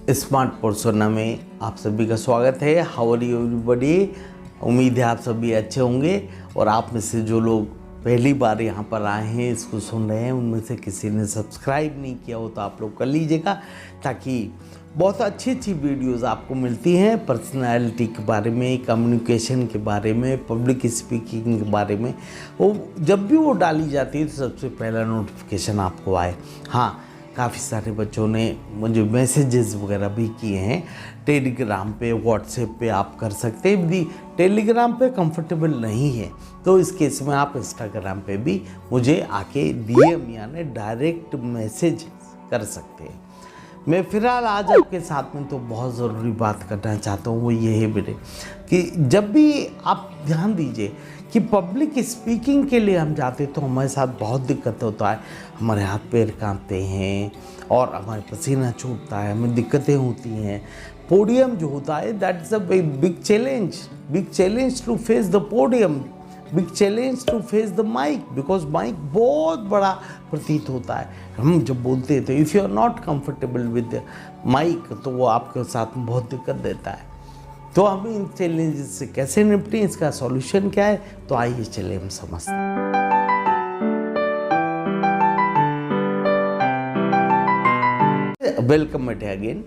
Smart persona में आप सभी का स्वागत है। How are you everybody. उम्मीद है आप सभी अच्छे होंगे और आप में से जो लोग पहली बार यहाँ पर आए हैं, इसको सुन रहे हैं, उनमें से किसी ने सब्सक्राइब नहीं किया हो तो आप लोग कर लीजिएगा, ताकि बहुत अच्छी वीडियोस आपको मिलती हैं पर्सनालिटी के बारे में, कम्युनिकेशन के बारे में, पब्लिक स्पीकिंग के बारे में। वो जब भी वो डाली जाती है तो सबसे पहला नोटिफिकेशन आपको आए। हाँ, काफ़ी सारे बच्चों ने मुझे मैसेजेस वगैरह भी किए हैं। टेलीग्राम पे, व्हाट्सएप पे आप कर सकते हैं। यदि टेलीग्राम पे कंफर्टेबल नहीं है तो इस केस में आप इंस्टाग्राम पे भी मुझे आके डीएम यानी डायरेक्ट मैसेज कर सकते हैं। मैं फ़िलहाल आज आपके साथ में तो बहुत ज़रूरी बात करना चाहता हूँ, वो ये है बेटे कि जब भी आप ध्यान दीजिए कि पब्लिक स्पीकिंग के लिए हम जाते तो हमारे साथ बहुत दिक्कत होता है। हमारे हाथ पैर कांपते हैं और हमारे पसीना छूटता है, हमें दिक्कतें होती हैं। पोडियम जो होता है that is a big challenge to face the podium, big challenge to face the mic, because mic बहुत बड़ा प्रतीत होता है। हम जब बोलते हैं तो if you are not comfortable with mic तो वो आपके साथ में बहुत दिक्कत देता है। तो हम इन चैलेंजेस से कैसे निपटें, इसका सॉल्यूशन क्या है, तो आइए चलिए हम समझते हैं। Welcome again.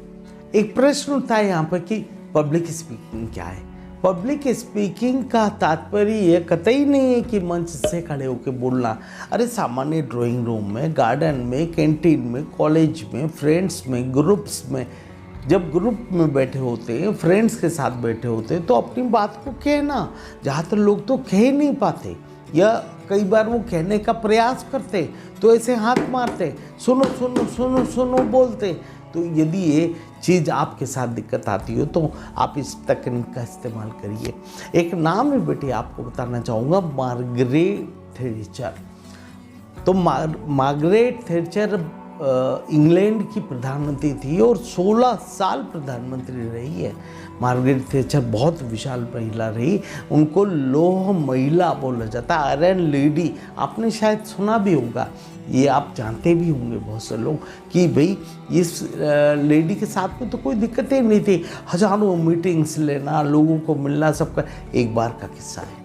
एक प्रश्न उठता है यहाँ पर कि पब्लिक स्पीकिंग क्या है। पब्लिक स्पीकिंग का तात्पर्य ये कतई नहीं है कि मंच से खड़े होकर बोलना। अरे सामान्य ड्राइंग रूम में, गार्डन में, कैंटीन में, कॉलेज में, फ्रेंड्स में, ग्रुप्स में, जब ग्रुप में बैठे होते हैं, फ्रेंड्स के साथ बैठे होते हैं, तो अपनी बात को कहना। ज़्यादातर लोग तो कह ही नहीं पाते, या कई बार वो कहने का प्रयास करते तो ऐसे हाथ मारते, सुनो सुनो सुनो सुनो बोलते। तो यदि ये चीज़ आपके साथ दिक्कत आती हो तो आप इस तकनीक का इस्तेमाल करिए। एक नाम है बेटे, आपको बताना चाहूँगा, मार्गरेट थैचर। तो मार्गरेट थैचर इंग्लैंड की प्रधानमंत्री थी और 16 साल प्रधानमंत्री रही है। मार्गरेट थैचर बहुत विशाल महिला रही, उनको लौह महिला बोला जाता है, आयरन लेडी। आपने शायद सुना भी होगा, ये आप जानते भी होंगे बहुत से लोग कि भाई इस लेडी के साथ में तो कोई दिक्कतें नहीं थी। हजारों मीटिंग्स लेना, लोगों को मिलना, सबका। एक बार का किस्सा है,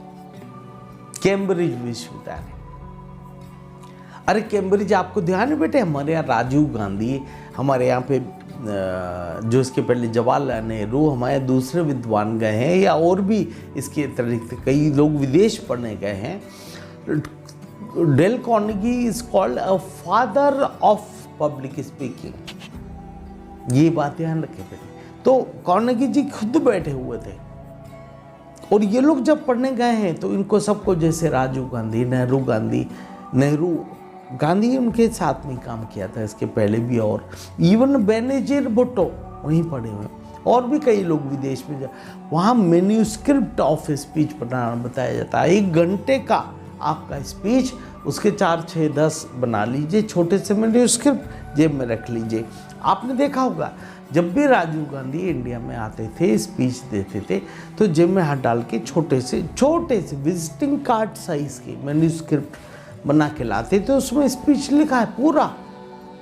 कैम्ब्रिज विश्वविद्यालय। अरे कैम्ब्रिज, आपको ध्यान है बेटे, हमारे यहाँ राजीव गांधी, हमारे यहाँ पे जो इसके पहले जवाहरलाल नेहरू, हमारे दूसरे विद्वान गए हैं, या और भी इसके अतिरिक्त कई लोग विदेश पढ़ने गए हैं। Dale Carnegie is called a father of public speaking. ये बात ध्यान रखें बेटे। तो कार्नेगी जी खुद बैठे हुए थे और ये लोग जब पढ़ने गए हैं तो इनको सबको, जैसे राजीव गांधी, नेहरू गांधी उनके साथ में काम किया था, इसके पहले भी, और इवन बेनजीर भुट्टो वहीं पढ़े हुए, और भी कई लोग विदेश में वहाँ मैन्यूस्क्रिप्ट ऑफ स्पीच बनाना बताया जाता है। 1 घंटे का आपका स्पीच, उसके 4, 6, 10 बना लीजिए, छोटे से मैन्यूस्क्रिप्ट जेब में रख लीजिए। आपने देखा होगा जब भी राजीव गांधी इंडिया में आते थे, स्पीच देते थे, तो जेब में हाथ डाल के छोटे से विजिटिंग कार्ड साइज के मैन्यूस्क्रिप्ट बना के लाते थे। उसमें स्पीच लिखा है पूरा,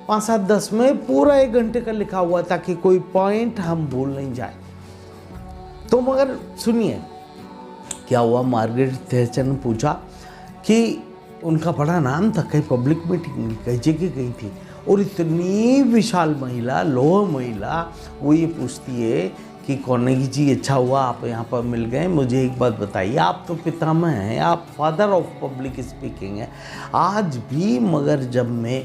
5, 7, 10 में पूरा 1 घंटे का लिखा हुआ, ताकि कोई पॉइंट हम भूल नहीं जाए। तो मगर सुनिए क्या हुआ। मार्गरेट थैचर ने पूछा कि उनका बड़ा नाम था, कहीं पब्लिक मीटिंग कई जगह गई थी, और इतनी विशाल महिला, लौह महिला, वो ये पूछती है कि कार्नेगी जी, अच्छा हुआ आप यहाँ पर मिल गए, मुझे एक बात बताइए, आप तो पितामह हैं, आप फादर ऑफ पब्लिक स्पीकिंग हैं। आज भी मगर जब मैं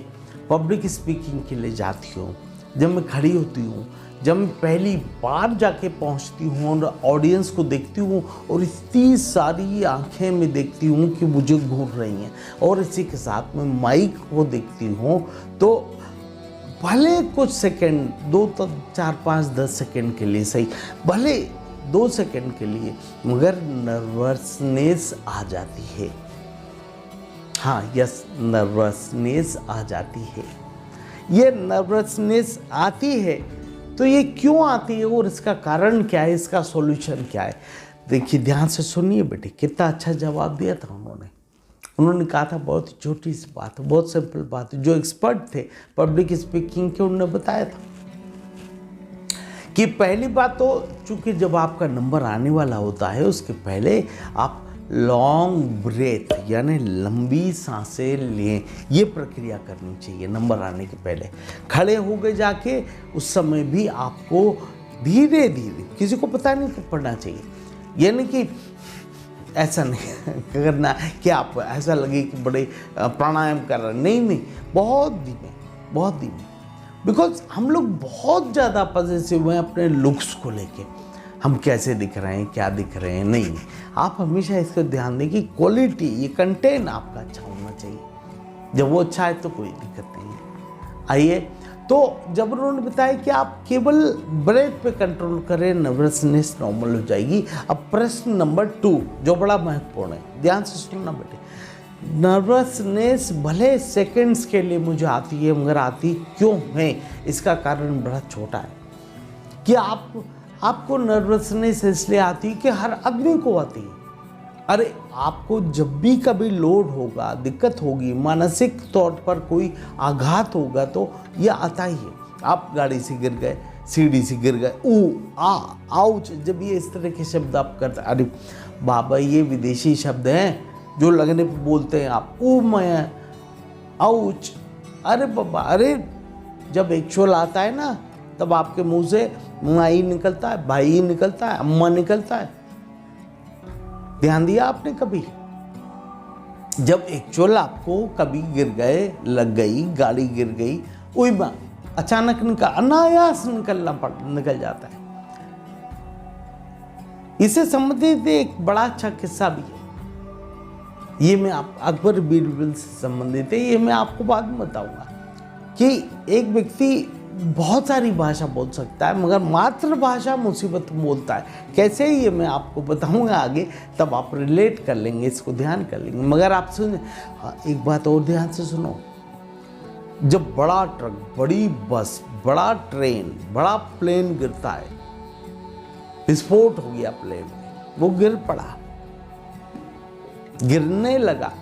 पब्लिक स्पीकिंग के लिए जाती हूँ, जब मैं खड़ी होती हूँ, जब मैं पहली बार जाके पहुँचती हूँ और ऑडियंस को देखती हूँ और इतनी सारी आंखें में देखती हूँ कि मुझे घूर रही हैं, और इसी के साथ में माइक को देखती हूँ, तो भले कुछ सेकंड, 2, 4, 5, 10 सेकंड के लिए सही, भले 2 सेकंड के लिए, मगर नर्वसनेस आ जाती है। हाँ, यस, नर्वसनेस आ जाती है। ये नर्वसनेस आती है तो ये क्यों आती है और इसका कारण क्या है, इसका सॉल्यूशन क्या है? देखिए, ध्यान से सुनिए बेटे, कितना अच्छा जवाब दिया था उन्होंने कहा था बहुत ही छोटी सी बात, बहुत सिंपल बात, जो एक्सपर्ट थे पब्लिक स्पीकिंग के, उन्होंने बताया था कि पहली बात तो चूंकि जब आपका नंबर आने वाला होता है उसके पहले आप लॉन्ग ब्रेथ यानी लंबी सांसें लें, ये प्रक्रिया करनी चाहिए नंबर आने के पहले। खड़े हो गए जाके उस समय भी आपको धीरे धीरे, किसी को पता नहीं पड़ना चाहिए, यानी कि ऐसा नहीं करना कि आप ऐसा लगे कि बड़े प्राणायाम कर रहे हैं, नहीं, बहुत धीमे, बहुत धीमे। बिकॉज हम लोग बहुत ज़्यादा पॉजिटिव हैं अपने लुक्स को लेके, हम कैसे दिख रहे हैं, क्या दिख रहे हैं, नहीं। आप हमेशा इसका ध्यान दें कि क्वालिटी, ये कंटेंट आपका अच्छा होना चाहिए। जब वो अच्छा है तो कोई दिक्कत नहीं है। आइए, तो जब उन्होंने बताया कि आप केवल ब्रेथ पे कंट्रोल करें, नर्वसनेस नॉर्मल हो जाएगी। अब प्रश्न नंबर 2 जो बड़ा महत्वपूर्ण है, ध्यान से सुनना बेटे। नर्वसनेस भले सेकंड्स के लिए मुझे आती है, मगर आती क्यों है, इसका कारण बड़ा छोटा है। कि आपको नर्वसनेस इसलिए आती है कि हर आदमी को आती है। अरे आपको जब भी कभी लोड होगा, दिक्कत होगी, मानसिक तौर पर कोई आघात होगा तो यह आता ही है। आप गाड़ी से गिर गए, सीढ़ी से गिर गए, आउच, जब ये इस तरह के शब्द आप करते, अरे बाबा ये विदेशी शब्द हैं जो लगने पे बोलते हैं आप, मैं आउच, अरे बाबा, अरे जब एक्चुअल आता है ना तब आपके मुंह से माई निकलता है, भाई निकलता है, अम्मा निकलता है। ध्यान दिया आपने कभी? जब एक्चुअल आपको कभी गिर गए, लग गई, गाड़ी गिर गई, ओई मां, अचानक अनायास निकल जाता है। इससे संबंधित एक बड़ा अच्छा किस्सा भी है, ये मैं अकबर बीरबल से संबंधित है, ये मैं आपको बाद में बताऊंगा। कि एक व्यक्ति बहुत सारी भाषा बोल सकता है मगर मातृभाषा मुसीबत बोलता है। कैसे, ये मैं आपको बताऊंगा आगे, तब आप रिलेट कर लेंगे, इसको ध्यान कर लेंगे। मगर आप सुन, एक बात और ध्यान से सुनो। जब बड़ा ट्रक, बड़ी बस, बड़ा ट्रेन, बड़ा प्लेन गिरता है, विस्फोट हो गया प्लेन में, वो गिर पड़ा, गिरने लगा,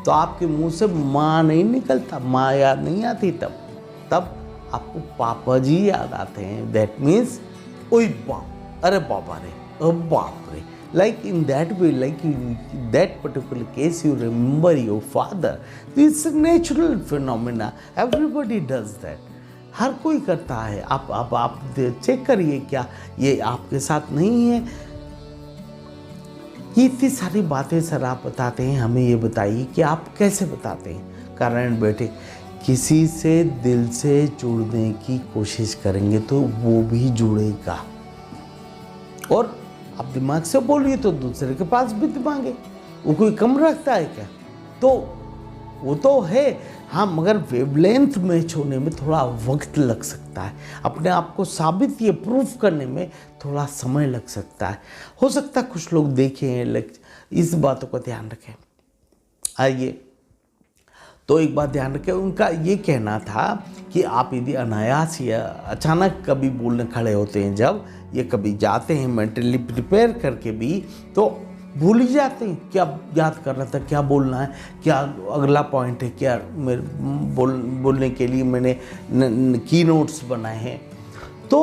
तो आपके मुंह से माँ नहीं निकलता, माँ याद नहीं आती। तब आपको पापा जी याद आते हैं। दैट मीन्स ओए बाप, अरे बाबा रे, बाप रे, like in that way, like in that particular case you remember your father. This is natural phenomena, everybody does that. हर कोई करता है। आप चेक करिए, क्या ये आपके साथ नहीं है? ये इतनी सारी बातें सर आप बताते हैं, हमें ये बताइए कि आप कैसे बताते हैं। कारण बेटे, किसी से दिल से जुड़ने की कोशिश करेंगे तो वो भी जुड़ेगा, और आप दिमाग से बोलिए तो दूसरे के पास भी दिमाग है। वो कोई कम रखता है क्या? तो वो तो है, हाँ, मगर वेवलेंथ मैच होने में थोड़ा वक्त लग सकता है। अपने आप को साबित, ये प्रूफ करने में थोड़ा समय लग सकता है। हो सकता है कुछ लोग देखें, इस बातों का ध्यान रखें। आइए, तो एक बात ध्यान रखें, उनका ये कहना था कि आप यदि अनायास या अचानक कभी बोलने खड़े होते हैं, जब ये कभी जाते हैं मेंटली प्रिपेयर करके भी, तो भूल ही जाते हैं क्या याद कर रहा था, क्या बोलना है, क्या अगला पॉइंट है, क्या मेरे बोलने के लिए मैंने की नोट्स बनाए हैं। तो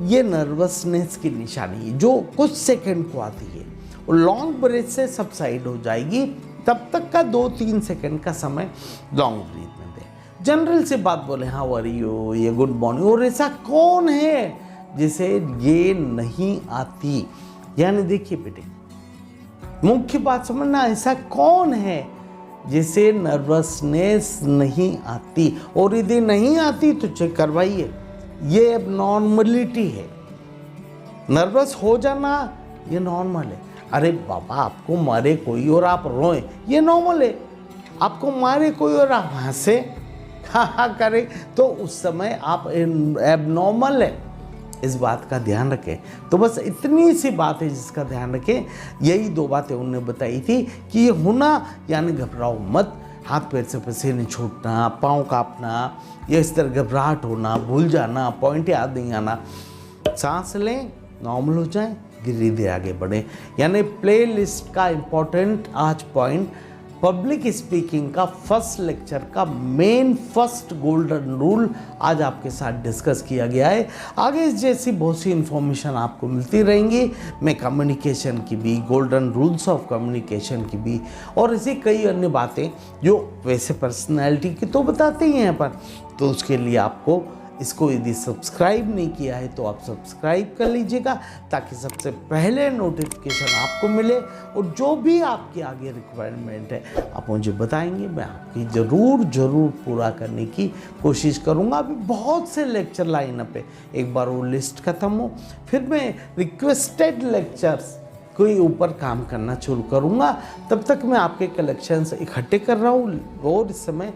ये नर्वसनेस की निशानी है जो कुछ सेकंड को आती है, और लॉन्ग ब्रेथ से सबसाइड हो जाएगी। तब तक का 2-3 सेकंड का समय लॉन्ग ब्रीथ में दें। जनरल से बात बोले, हाउ आर यू, ये गुड मॉर्निंग। और ऐसा कौन है जिसे ये नहीं आती? यानी देखिए बेटे, मुख्य बात समझना, ऐसा कौन है जिसे नर्वसनेस नहीं आती? और यदि नहीं आती तो चेक करवाइए, ये अब नॉर्मलिटी है। नर्वस हो जाना ये नॉर्मल है। अरे बाबा, आपको मारे कोई और आप रोएं, ये नॉर्मल है। आपको मारे कोई और आप हंसे, हाँ करे, तो उस समय आप एबनॉर्मल है। इस बात का ध्यान रखें। तो बस इतनी सी बात है जिसका ध्यान रखें। यही 2 बातें उन्होंने बताई थी कि ये होना यानी घबराओ मत, हाथ पैर से पसीने छूटना, पाँव कांपना, या इस तरह घबराहट होना, भूल जाना, पॉइंट याद नहीं आना, सांस लें, नॉर्मल हो जाए, धीरे धीरे आगे बढ़ें। यानी प्ले लिस्ट का इम्पोर्टेंट आज पॉइंट, पब्लिक स्पीकिंग का फर्स्ट लेक्चर का मेन फर्स्ट गोल्डन रूल आज आपके साथ डिस्कस किया गया है। आगे इस जैसी बहुत सी इन्फॉर्मेशन आपको मिलती रहेंगी। मैं कम्युनिकेशन की भी, गोल्डन रूल्स ऑफ कम्युनिकेशन की भी, और ऐसी कई अन्य बातें जो वैसे पर्सनैलिटी की तो बताते ही हैं यहाँ पर, तो उसके लिए आपको इसको यदि सब्सक्राइब नहीं किया है तो आप सब्सक्राइब कर लीजिएगा, ताकि सबसे पहले नोटिफिकेशन आपको मिले। और जो भी आपकी आगे रिक्वायरमेंट है आप मुझे बताएंगे, मैं आपकी ज़रूर पूरा करने की कोशिश करूँगा। अभी बहुत से लेक्चर लाइनअप है, एक बार वो लिस्ट ख़त्म हो फिर मैं रिक्वेस्टेड लेक्चर्स कोई ऊपर काम करना शुरू करूँगा। तब तक मैं आपके कलेक्शंस इकट्ठे कर रहा हूँ, और इस समय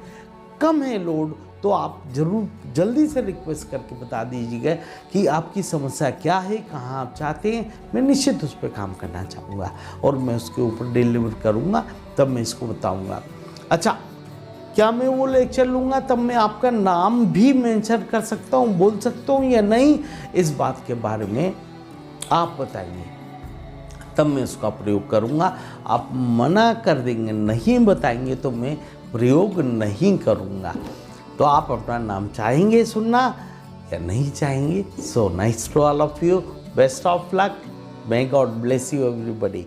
कम है लोड, तो आप ज़रूर जल्दी से रिक्वेस्ट करके बता दीजिएगा कि आपकी समस्या क्या है, कहाँ आप चाहते हैं। मैं निश्चित उस पर काम करना चाहूँगा और मैं उसके ऊपर डिलीवर करूँगा, तब मैं इसको बताऊँगा। अच्छा, क्या मैं वो लेक्चर लूँगा तब मैं आपका नाम भी मेंशन कर सकता हूँ, बोल सकता हूँ या नहीं, इस बात के बारे में आप बताइए, तब मैं उसका प्रयोग करूँगा। आप मना कर देंगे, नहीं बताएंगे, तो मैं प्रयोग नहीं करूँगा। तो आप अपना नाम चाहेंगे सुनना या नहीं चाहेंगे? So nice to all of you, best of luck, may God bless you everybody.